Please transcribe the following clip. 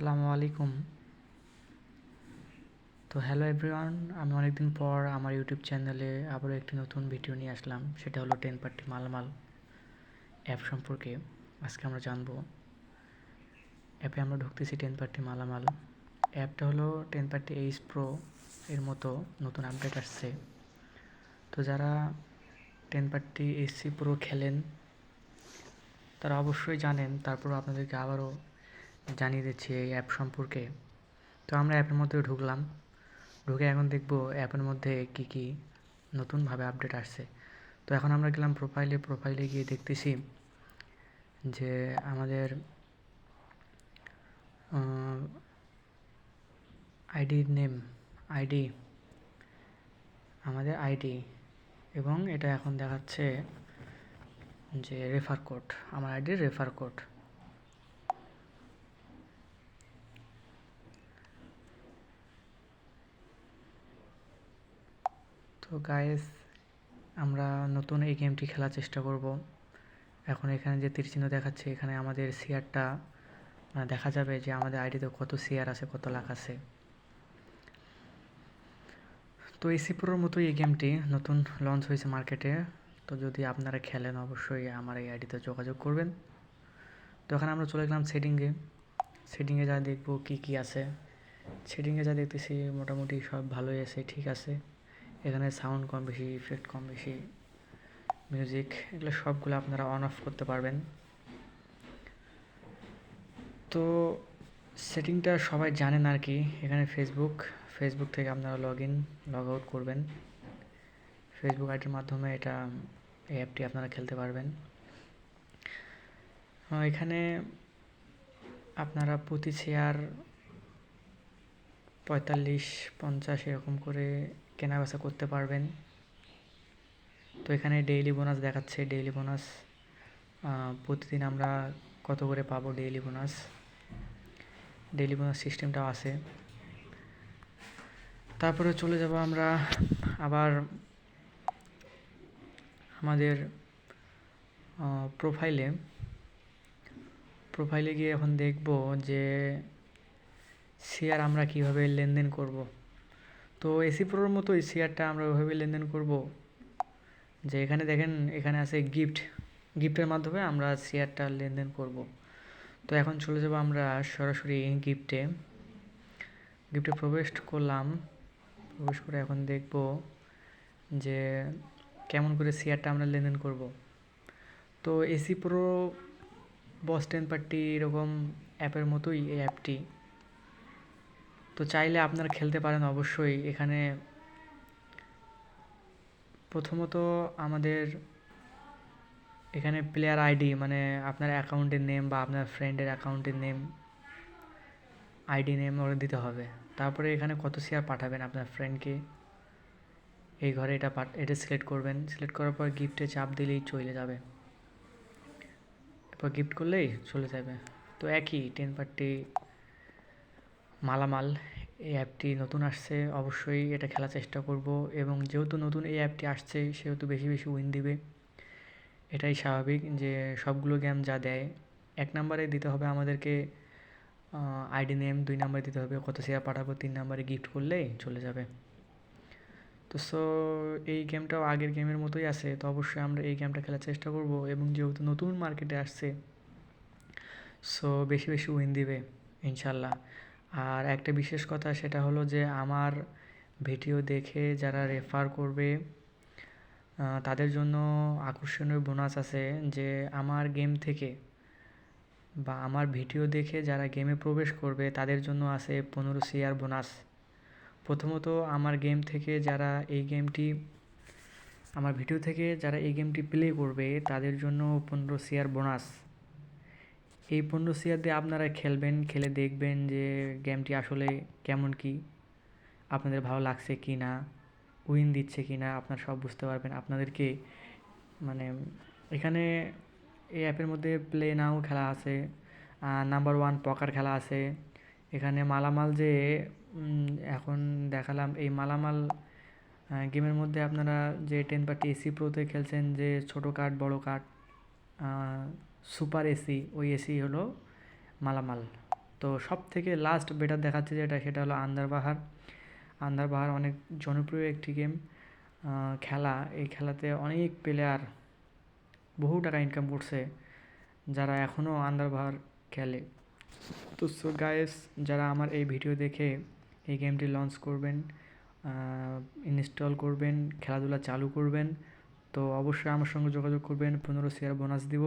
আসসালামু আলাইকুম। তো হ্যালো এভরিওয়ান, আমি অনেকদিন পর আমার ইউটিউব চ্যানেলে আবারও একটি নতুন ভিডিও নিয়ে আসলাম। সেটা হলো 10 পার্টি মালামাল অ্যাপ সম্পর্কে। আজকে আমরা জানবো। অ্যাপে আমরা ঢুকতেছি 10 পার্টি মালামাল। অ্যাপটা হলো 10 পার্টি এইচ প্রো এর মতো নতুন আপডেট আসছে। তো যারা 10 পার্টি এইচসি প্রো খেলেন তারা অবশ্যই জানেন, তারপরও আপনাদেরকে আবারও জানিয়ে দিচ্ছি এই অ্যাপ সম্পর্কে। তো আমরা অ্যাপের মধ্যে ঢুকলাম। ঢুকে এখন দেখব অ্যাপের মধ্যে কি কি নতুনভাবে আপডেট আসছে। তো এখন আমরা গেলাম প্রোফাইলে গিয়ে দেখতেছি যে আমাদের আইডি আমাদের আইডি এবং এটা এখন দেখাচ্ছে যে রেফার কোড, আমার আইডির রেফার কোড। তো গাইস, আমরা নতুন এই গেমটি খেলার চেষ্টা করব। এখন এখানে যে তীর চিহ্ন দেখাচ্ছে, এখানে আমাদের শেয়ারটা দেখা যাবে যে আমাদের আইডিতে কত শেয়ার আছে, কত লাখ আছে। তো এসি প্রোর মতো এই গেমটি নতুন লঞ্চ হয়েছে মার্কেটে। তো যদি আপনারা খেলেন অবশ্যই আমার এই আইডিতে যোগাযোগ করবেন। তো এখানে আমরা চলে গেলাম সেটিংয়ে যা দেখবো কি কি আছে। সেটিংয়ে যা দেখতেছি মোটামুটি সব ভালোই আছে, ঠিক আছে। এখানে সাউন্ড কম বেশি, ইফেক্ট কম বেশি, মিউজিক, এগুলো সবগুলো আপনারা অন অফ করতে পারবেন। তো সেটিংটা সবাই জানেন আর কি। এখানে ফেসবুক থেকে আপনারা লগ আউট করবেন। ফেসবুক আইডির মাধ্যমে এই অ্যাপটি আপনারা খেলতে পারবেন। এখানে আপনারা প্রতি শেয়ার 45-50 এরকম করে কেনাবেচা করতে পারবেন। তো এখানে ডেইলি বোনাস দেখাচ্ছে। ডেইলি বোনাস প্রতিদিন আমরা কত করে পাবো ডেইলি বোনাস সিস্টেমটাও আছে। তারপরে চলে যাব আমরা আবার আমাদের প্রোফাইলে গিয়ে এখন দেখব যে শেয়ার আমরা কিভাবে লেনদেন করব। তো এসি প্রোর মতো এই শেয়ারটা আমরা ওইভাবে লেনদেন করব যে এখানে দেখেন, এখানে আছে গিফটের মাধ্যমে আমরা শেয়ারটা লেনদেন করব। তো এখন চলে যাব আমরা সরাসরি গিফটে প্রবেশ করলাম। প্রবেশ করে এখন দেখব যে কেমন করে শেয়ারটা আমরা লেনদেন করব। তো এসি প্রো বস 10 পার্টি এরকম অ্যাপের মতোই এই অ্যাপটি। তো চাইলে আপনারা খেলতে পারেন অবশ্যই। এখানে প্রথমত আমাদের এখানে প্লেয়ার আইডি, মানে আপনার অ্যাকাউন্টের নেম বা আপনার ফ্রেন্ডের অ্যাকাউন্টের নেম, আইডি নেম ওরা দিতে হবে। তারপরে এখানে কত শেয়ার পাঠাবেন আপনার ফ্রেন্ডকে, এই ঘরে এটা সিলেক্ট করবেন। সিলেক্ট করার পর গিফটে চাপ দিলেই চলে যাবে। এরপর গিফট করলেই চলে যাবে। তো একই 10 পার্টি মালামাল এই অ্যাপটি নতুন আসছে, অবশ্যই এটা খেলার চেষ্টা করব। এবং যেহেতু নতুন এই অ্যাপটি আসছে সেহেতু বেশি বেশি উইন দিবে, এটাই স্বাভাবিক। যে সবগুলো গেম যা দেয়, 1 নম্বরে দিতে হবে আমাদেরকে আইডি নেম, 2 নম্বরে দিতে হবে কত শেয়ার পাঠাবো, 3 নম্বরে গিফট করলেই চলে যাবে। তো এই গেমটাও আগের গেমের মতোই আছে। তো অবশ্যই আমরা এই গেমটা খেলার চেষ্টা করব। এবং যেহেতু নতুন মার্কেটে আসছে বেশি বেশি উইন দিবে ইনশাল্লাহ। আর একটা বিশেষ কথা, সেটা হলো যে আমার ভিডিও দেখে যারা রেফার করবে তাদের জন্য আকর্ষণীয় বোনাস আছে। যে আমার গেম থেকে বা আমার ভিডিও দেখে যারা গেমে প্রবেশ করবে তাদের জন্য আছে 15 শেয়ার বোনাস। প্রথমত আমার ভিডিও থেকে যারা এই গেমটি প্লে করবে তাদের জন্য 15 শেয়ার বোনাস। এই 15 শেয়ার দিয়ে আপনারা খেলবেন, খেলে দেখবেন যে গেমটি আসলে কেমন, কি আপনাদের ভালো লাগছে কি না, উইন দিচ্ছে কি না, আপনারা সব বুঝতে পারবেন। আপনাদেরকে মানে এখানে এই অ্যাপের মধ্যে প্লে নাও খেলা আছে, নাম্বার 1 পকার খেলা আছে। এখানে মালামাল যে এখন দেখালাম, এই মালামাল গেমের মধ্যে আপনারা যে 10 পার্টি এসি প্রোতে খেলছেন, যে ছোটো কার্ড বড় কার্ড সুপার এসি, ওই এসি হলো মালামাল। তো সব থেকে লাস্ট বেটার দেখাচ্ছে যেটা, সেটা হলো আন্দার বাহার অনেক জনপ্রিয় একটি গেম, খেলা। এই খেলাতে অনেক প্লেয়ার বহু টাকা ইনকাম করছে যারা এখনও আন্দার বাহার খেলে। তো সো গাইস, যারা আমার এই ভিডিও দেখে এই গেমটি লঞ্চ করবেন, ইনস্টল করবেন, খেলাধুলা চালু করবেন, তো অবশ্যই আমার সঙ্গে যোগাযোগ করবেন, 15 শেয়ার বোনাস দিব।